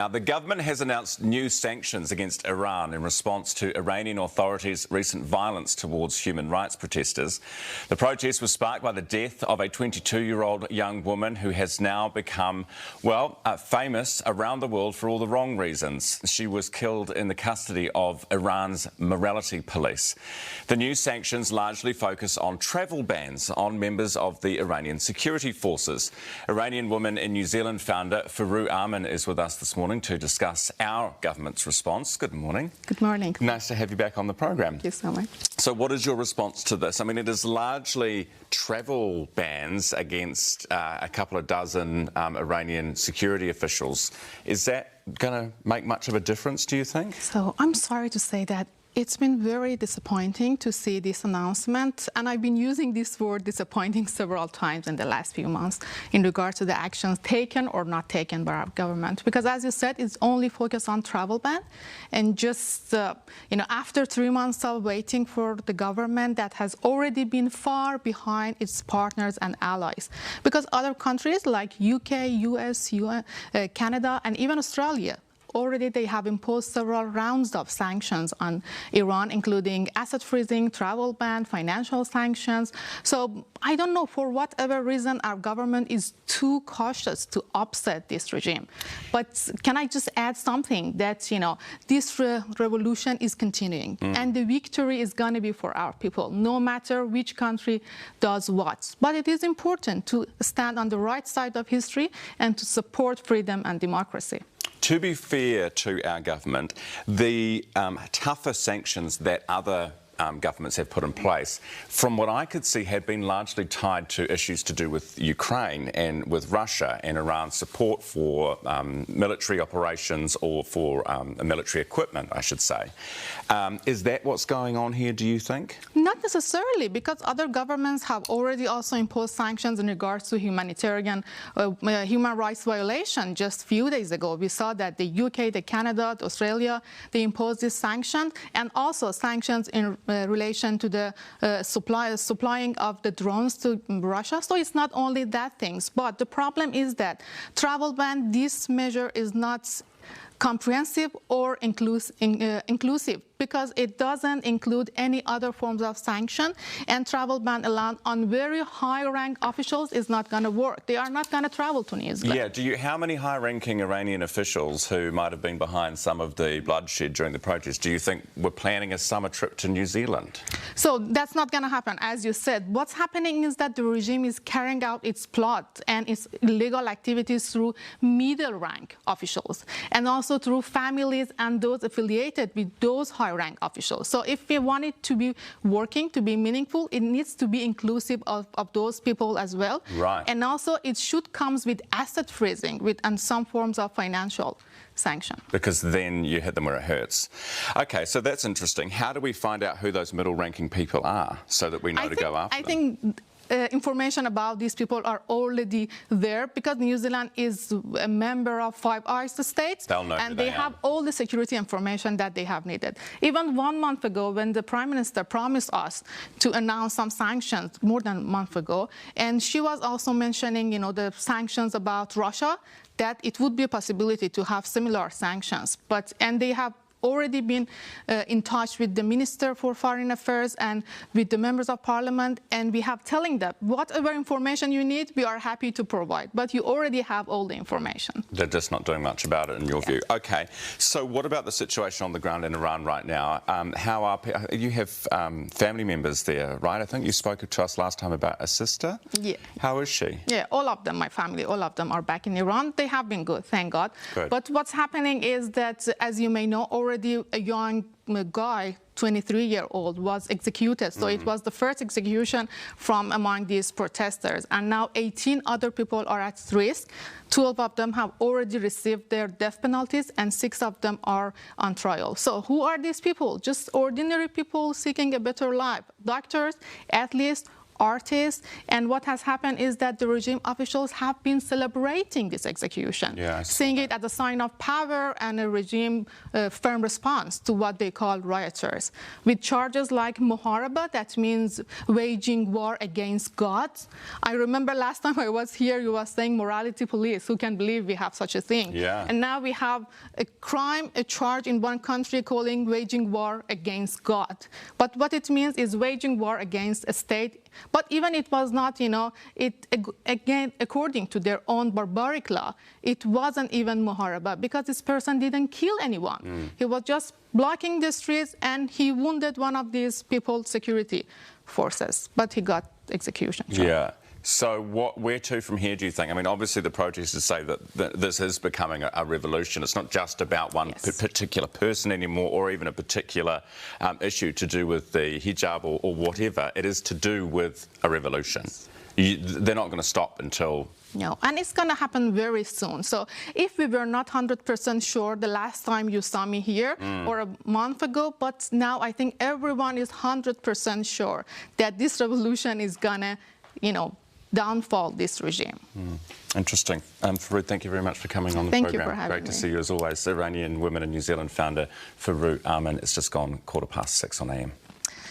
Now, the government has announced new sanctions against Iran in response to Iranian authorities' recent violence towards human rights protesters. The protest was sparked by the death of a 22-year-old young woman who has now become, famous around the world for all the wrong reasons. She was killed in the custody of Iran's morality police. The new sanctions largely focus on travel bans on members of the Iranian security forces. Iranian woman in New Zealand founder Mahsa Amini is with us this morning to discuss our government's response. Good morning. Good morning. Nice to have you back on the program. Thank you so much. So what is your response to this? I mean, it is largely travel bans against a couple of dozen Iranian security officials. Is that going to make much of a difference, do you think? So I'm sorry to say that it's been very disappointing to see this announcement, and I've been using this word disappointing several times in the last few months in regard to the actions taken or not taken by our government. Because as you said, it's only focused on travel ban, and just after 3 months of waiting for the government that has already been far behind its partners and allies. Because other countries like UK, US, Canada, and even Australia, already they have imposed several rounds of sanctions on Iran, including asset freezing, travel ban, financial sanctions. So I don't know, for whatever reason, our government is too cautious to upset this regime. But can I just add something that, this revolution is continuing, and the victory is going to be for our people, no matter which country does what. But it is important to stand on the right side of history and to support freedom and democracy. To be fair to our government, the tougher sanctions that other governments have put in place, from what I could see, had been largely tied to issues to do with Ukraine and with Russia and Iran's support for military operations or for military equipment, I should say. Is that what's going on here, do you think? Not necessarily, because other governments have already also imposed sanctions in regards to humanitarian human rights violation. Just a few days ago, we saw that the UK, the Canada, the Australia, they imposed this sanction, and also sanctions in relation to the supplying of the drones to Russia. So it's not only that things, but the problem is that travel ban, this measure is not comprehensive or inclusive, because it doesn't include any other forms of sanction, and travel ban allowed on very high-rank officials is not going to work. They are not going to travel to New Zealand. Yeah, how many high-ranking Iranian officials who might have been behind some of the bloodshed during the protest do you think were planning a summer trip to New Zealand? So that's not going to happen. As you said, what's happening is that the regime is carrying out its plot and its illegal activities through middle-rank officials, and also through families and those affiliated with those high-rank officials. So if we want it to be working, to be meaningful, it needs to be inclusive of those people as well. Right. And also it should come with asset freezing and some forms of financial sanction. Because then you hit them where it hurts. Okay, so that's interesting. How do we find out who those middle-ranking people are so that we know to go after them? I think information about these people are already there, because New Zealand is a member of 5 ICE states. They'll know and they have all the security information that they have needed. Even 1 month ago, when the Prime Minister promised us to announce some sanctions, more than a month ago, and she was also mentioning, the sanctions about Russia, that it would be a possibility to have similar sanctions. And they have already been in touch with the Minister for Foreign Affairs and with the members of Parliament, and we have telling them whatever information you need, we are happy to provide. But you already have all the information. They're just not doing much about it, in your view. Okay, so what about the situation on the ground in Iran right now? How are you have family members there, right? I think you spoke to us last time about a sister. Yeah. How is she? Yeah, all of them, my family, all of them are back in Iran. They have been good, thank God. Good. But what's happening is that, as you may know, already a young guy, 23-year-old, was executed. So it was the first execution from among these protesters. And now 18 other people are at risk. 12 of them have already received their death penalties, and 6 of them are on trial. So who are these people? Just ordinary people seeking a better life. Doctors, athletes, artists. And what has happened is that the regime officials have been celebrating this execution, seeing it as a sign of power and a regime firm response to what they call rioters, with charges like muharaba, that means waging war against God. I remember last time I was here, you were saying morality police. Who can believe we have such a thing? And now we have a crime, a charge in one country calling waging war against God. But what it means is waging war against a state. But even it was not, again, according to their own barbaric law, it wasn't even muharaba, because this person didn't kill anyone. He was just blocking the streets, and he wounded one of these people's security forces, but he got execution charge. So where to from here, do you think? I mean, obviously the protesters say that this is becoming a revolution. It's not just about one particular person anymore, or even a particular issue to do with the hijab or whatever. It is to do with a revolution. They're not going to stop until... No, and it's going to happen very soon. So if we were not 100% sure the last time you saw me here or a month ago, but now I think everyone is 100% sure that this revolution is going to, downfall this regime. Interesting. Farouk, thank you very much for coming on the program. Thank you for having me. Great to see you as always. Iranian Women in New Zealand founder Farouk Amin. It's just gone 6:15 on AM.